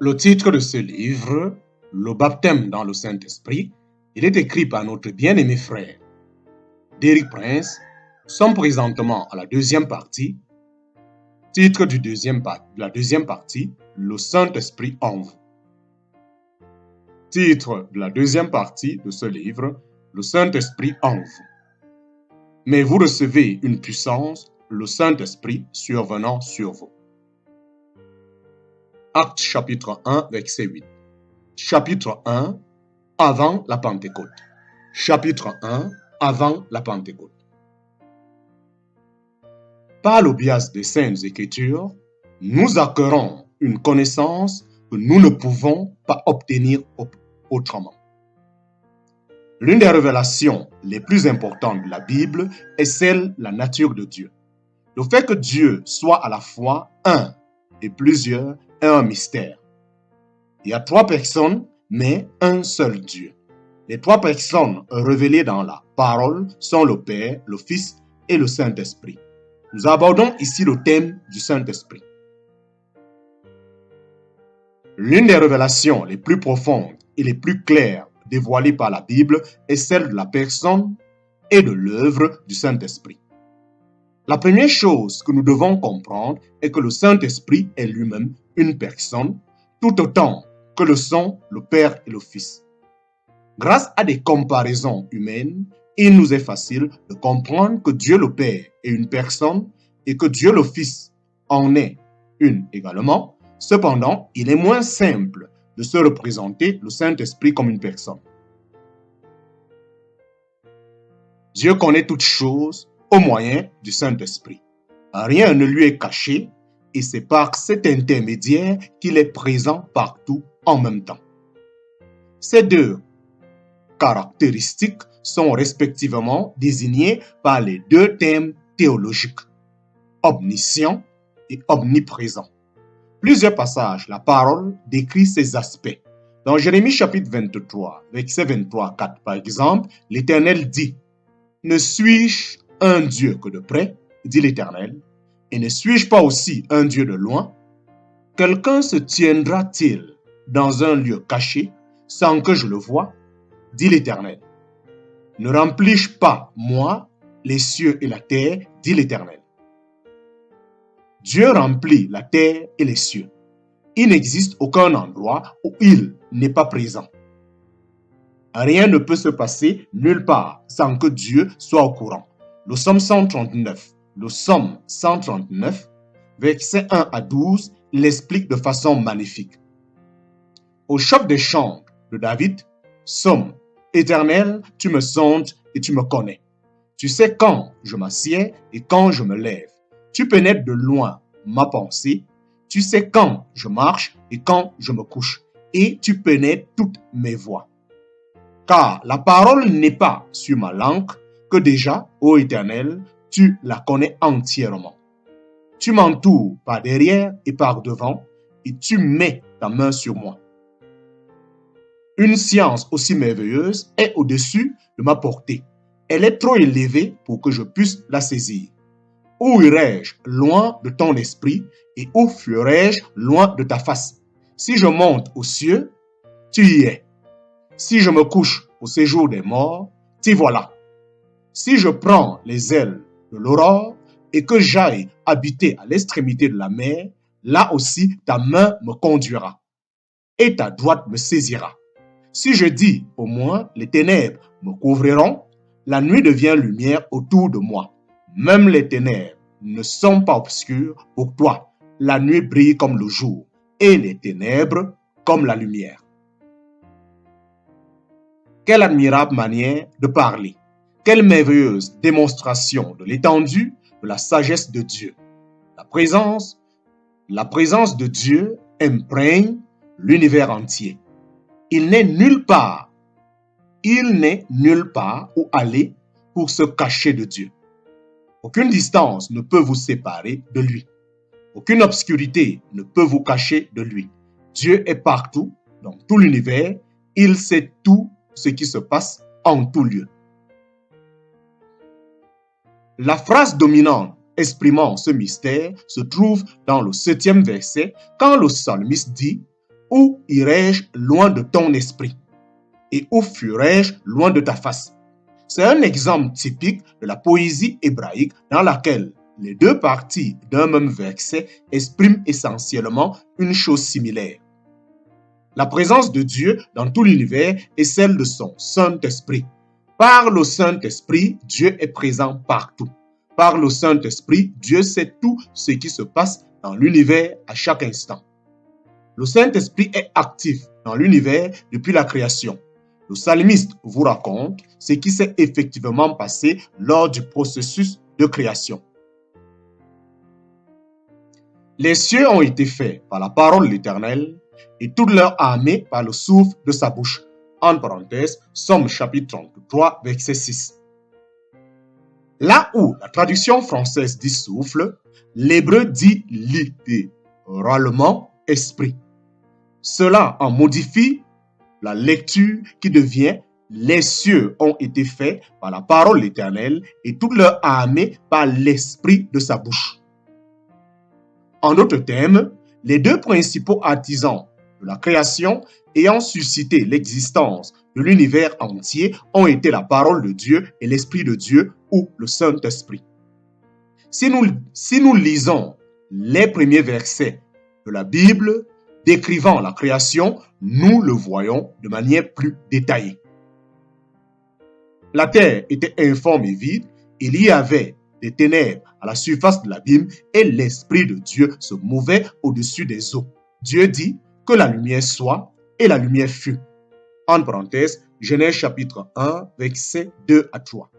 Le titre de ce livre, Le baptême dans le Saint-Esprit, il est écrit par notre bien-aimé frère, Derek Prince. Nous sommes présentement à la deuxième partie. Titre de la deuxième partie, Le Saint-Esprit en vous. Titre de la deuxième partie de ce livre, Le Saint-Esprit en vous. Mais vous recevez une puissance, le Saint-Esprit survenant sur vous. Actes chapitre 1, verset 8. Chapitre 1, avant la Pentecôte. Chapitre 1, avant la Pentecôte. Par le biais des Saintes Écritures, nous acquérons une connaissance que nous ne pouvons pas obtenir autrement. L'une des révélations les plus importantes de la Bible est celle de la nature de Dieu. Le fait que Dieu soit à la fois un et plusieurs est un mystère. Il y a trois personnes, mais un seul Dieu. Les trois personnes révélées dans la parole sont le Père, le Fils et le Saint-Esprit. Nous abordons ici le thème du Saint-Esprit. L'une des révélations les plus profondes et les plus claires dévoilées par la Bible est celle de la personne et de l'œuvre du Saint-Esprit. La première chose que nous devons comprendre est que le Saint-Esprit est lui-même une personne, tout autant que le sont le Père et le Fils. Grâce à des comparaisons humaines, il nous est facile de comprendre que Dieu le Père est une personne et que Dieu le Fils en est une également. Cependant, il est moins simple de se représenter le Saint-Esprit comme une personne. Dieu connaît toutes choses au moyen du Saint-Esprit. Rien ne lui est caché et c'est par cet intermédiaire qu'il est présent partout en même temps. Ces deux caractéristiques sont respectivement désignées par les deux termes théologiques, omniscient et omniprésent. Plusieurs passages, la parole décrit ces aspects. Dans Jérémie chapitre 23, verset 23-4 par exemple, l'Éternel dit: « Ne suis-je un Dieu que de près, dit l'Éternel, et ne suis-je pas aussi un Dieu de loin? Quelqu'un se tiendra-t-il dans un lieu caché sans que je le voie, dit l'Éternel. Ne remplis-je pas, moi, les cieux et la terre, dit l'Éternel. » Dieu remplit la terre et les cieux. Il n'existe aucun endroit où il n'est pas présent. Rien ne peut se passer nulle part sans que Dieu soit au courant. Le psaume 139, versets 1 à 12, l'explique de façon magnifique. Au chef des chants de David, Somme, Éternel, tu me sondes et tu me connais. Tu sais quand je m'assieds et quand je me lève. Tu pénètres de loin ma pensée. Tu sais quand je marche et quand je me couche. Et tu pénètres toutes mes voies. Car la parole n'est pas sur ma langue que déjà, ô Éternel, tu la connais entièrement. Tu m'entoures par derrière et par devant et tu mets ta main sur moi. Une science aussi merveilleuse est au-dessus de ma portée. Elle est trop élevée pour que je puisse la saisir. Où irai-je loin de ton esprit et où fuirai-je loin de ta face? Si je monte aux cieux, tu y es. Si je me couche au séjour des morts, t'y voilà. Si je prends les ailes de l'aurore et que j'aille habiter à l'extrémité de la mer, là aussi ta main me conduira et ta droite me saisira. Si je dis au moins les ténèbres me couvriront, la nuit devient lumière autour de moi. Même les ténèbres ne sont pas obscures pour toi. La nuit brille comme le jour et les ténèbres comme la lumière. Quelle admirable manière de parler. Quelle merveilleuse démonstration de l'étendue de la sagesse de Dieu. La présence de Dieu imprègne l'univers entier. Il n'est nulle part où aller pour se cacher de Dieu. Aucune distance ne peut vous séparer de lui. Aucune obscurité ne peut vous cacher de lui. Dieu est partout, dans tout l'univers. Il sait tout ce qui se passe en tout lieu. La phrase dominante exprimant ce mystère se trouve dans le 7e verset quand le psalmiste dit Où irai-je loin de ton esprit? Et où fuirai-je loin de ta face? C'est un exemple typique de la poésie hébraïque dans laquelle les deux parties d'un même verset expriment essentiellement une chose similaire. La présence de Dieu dans tout l'univers est celle de son Saint-Esprit. Par le Saint-Esprit, Dieu est présent partout. Par le Saint-Esprit, Dieu sait tout ce qui se passe dans l'univers à chaque instant. Le Saint-Esprit est actif dans l'univers depuis la création. Le psalmiste vous raconte ce qui s'est effectivement passé lors du processus de création. Les cieux ont été faits par la parole de l'Éternel et toute leur armée par le souffle de sa bouche. En parenthèse, Somme chapitre 33, verset 6. Là où la traduction française dit souffle, l'hébreu dit littéralement esprit. Cela en modifie la lecture qui devient « Les cieux ont été faits par la parole de l'Éternel et toute leur armée par l'esprit de sa bouche ». En d'autres termes, les deux principaux artisans de la création ayant suscité l'existence de l'univers entier ont été la parole de Dieu et l'Esprit de Dieu ou le Saint-Esprit. Si nous lisons les premiers versets de la Bible décrivant la création, nous le voyons de manière plus détaillée. La terre était informe et vide, il y avait des ténèbres à la surface de l'abîme et l'Esprit de Dieu se mouvait au-dessus des eaux. Dieu dit que la lumière soit et la lumière fut. En parenthèse, Genèse chapitre 1, versets 2 à 3.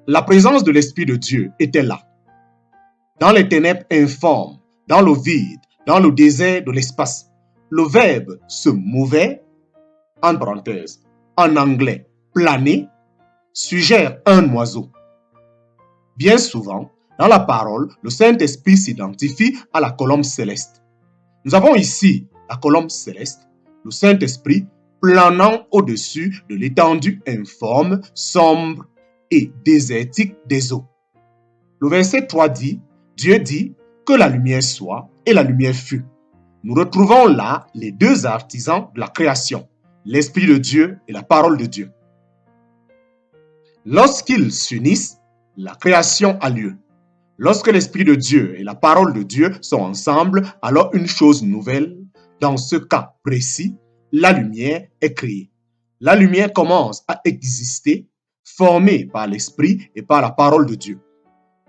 La présence de l'Esprit de Dieu était là. Dans les ténèbres informes, dans le vide, dans le désert de l'espace, le verbe se mouvait, en parenthèse, en anglais, planer, suggère un oiseau. Bien souvent, dans la parole, le Saint-Esprit s'identifie à la colombe céleste. Nous avons ici la colombe céleste, le Saint-Esprit planant au-dessus de l'étendue informe, sombre et désertique des eaux. Le verset 3 dit, Dieu dit que la lumière soit et la lumière fut. Nous retrouvons là les deux artisans de la création, l'Esprit de Dieu et la parole de Dieu. Lorsqu'ils s'unissent, la création a lieu. Lorsque l'Esprit de Dieu et la parole de Dieu sont ensemble, alors une chose nouvelle, dans ce cas précis, la lumière est créée. La lumière commence à exister, formée par l'Esprit et par la parole de Dieu.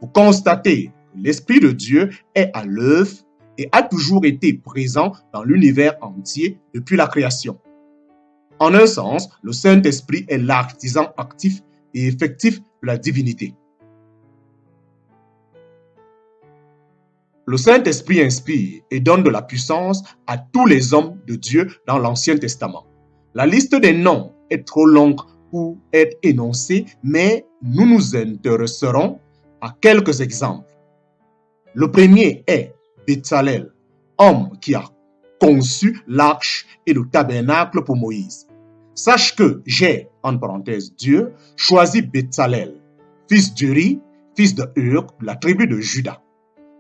Vous constatez que l'Esprit de Dieu est à l'œuvre et a toujours été présent dans l'univers entier depuis la création. En un sens, le Saint-Esprit est l'artisan actif et effectif de la divinité. Le Saint-Esprit inspire et donne de la puissance à tous les hommes de Dieu dans l'Ancien Testament. La liste des noms est trop longue pour être énoncée, mais nous nous intéresserons à quelques exemples. Le premier est Bétzalel, homme qui a conçu l'arche et le tabernacle pour Moïse. Sache que j'ai, en parenthèse Dieu, choisi Bétzalel, fils d'Uri, fils de Hur, de la tribu de Juda.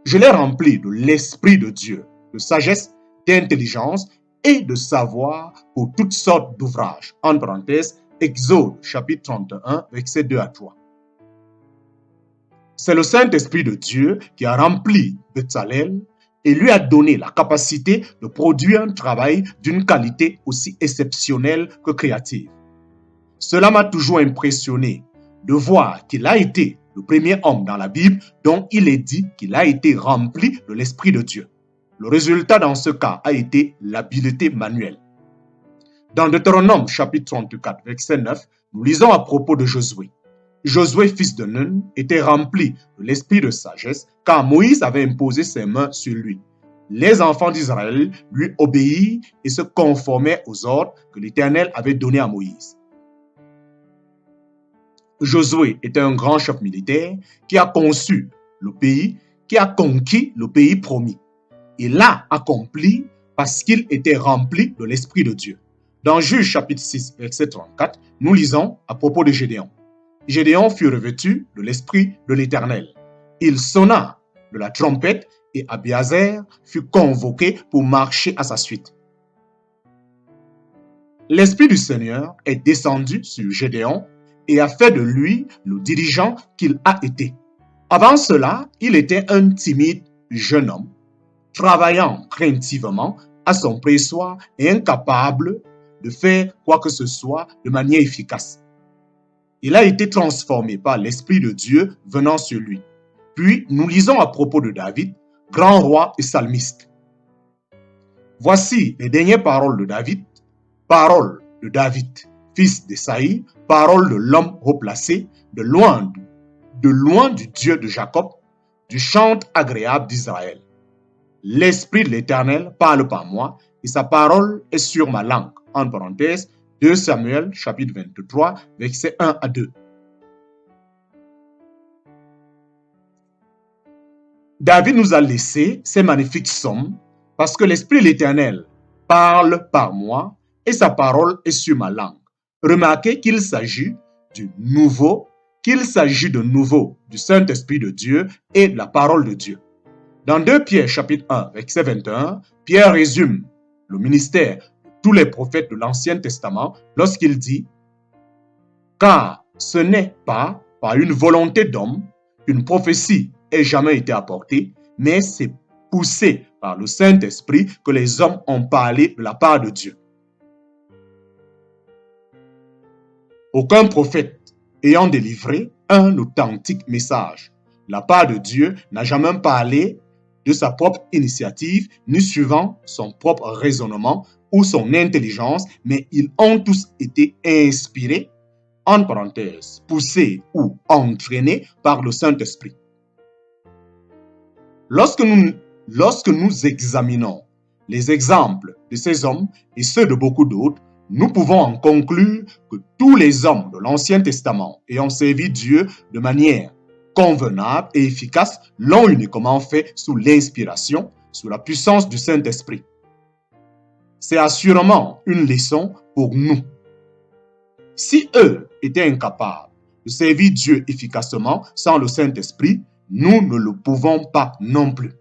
Je l'ai rempli de l'Esprit de Dieu, de sagesse, d'intelligence et de savoir pour toutes sortes d'ouvrages. En parenthèse, Exode chapitre 31, versets 2 à 3. C'est le Saint-Esprit de Dieu qui a rempli Bétzalel et lui a donné la capacité de produire un travail d'une qualité aussi exceptionnelle que créative. Cela m'a toujours impressionné de voir qu'il a été le premier homme dans la Bible dont il est dit qu'il a été rempli de l'Esprit de Dieu. Le résultat dans ce cas a été l'habileté manuelle. Dans Deutéronome chapitre 34, verset 9, nous lisons à propos de Josué. Josué, fils de Nun, était rempli de l'esprit de sagesse car Moïse avait imposé ses mains sur lui. Les enfants d'Israël lui obéirent et se conformaient aux ordres que l'Éternel avait donnés à Moïse. Josué était un grand chef militaire qui a conçu le pays, qui a conquis le pays promis. Il l'a accompli parce qu'il était rempli de l'Esprit de Dieu. Dans Juges chapitre 6, verset 34, nous lisons à propos de Gédéon. Gédéon fut revêtu de l'Esprit de l'Éternel. Il sonna de la trompette et Abiazer furent convoqués pour marcher à sa suite. L'Esprit du Seigneur est descendu sur Gédéon et a fait de lui le dirigeant qu'il a été. Avant cela, il était un timide jeune homme, travaillant craintivement à son pressoir et incapable de faire quoi que ce soit de manière efficace. Il a été transformé par l'Esprit de Dieu venant sur lui. Puis, nous lisons à propos de David, grand roi et psalmiste. Voici les dernières paroles de David, paroles de David, fils d'Esaïe, paroles de l'homme haut placé, de loin du Dieu de Jacob, du chant agréable d'Israël. L'Esprit de l'Éternel parle par moi et sa parole est sur ma langue. En parenthèse, 2 Samuel, chapitre 23, versets 1 à 2. David nous a laissé ces magnifiques psaumes parce que l'Esprit de l'Éternel parle par moi et sa parole est sur ma langue. Remarquez qu'il s'agit de nouveau du Saint-Esprit de Dieu et de la parole de Dieu. Dans 2 Pierre chapitre 1, verset 21, Pierre résume le ministère de tous les prophètes de l'Ancien Testament lorsqu'il dit « Car ce n'est pas par une volonté d'homme qu'une prophétie ait jamais été apportée, mais c'est poussé par le Saint-Esprit que les hommes ont parlé de la part de Dieu. » Aucun prophète ayant délivré un authentique message de la part de Dieu n'a jamais parlé de sa propre initiative, ni suivant son propre raisonnement ou son intelligence, mais ils ont tous été inspirés, en parenthèse, poussés ou entraînés par le Saint-Esprit. Lorsque nous examinons les exemples de ces hommes et ceux de beaucoup d'autres, nous pouvons en conclure que tous les hommes de l'Ancien Testament ayant servi Dieu de manière convenable et efficace l'ont uniquement fait sous l'inspiration, sous la puissance du Saint-Esprit. C'est assurément une leçon pour nous. Si eux étaient incapables de servir Dieu efficacement sans le Saint-Esprit, nous ne le pouvons pas non plus.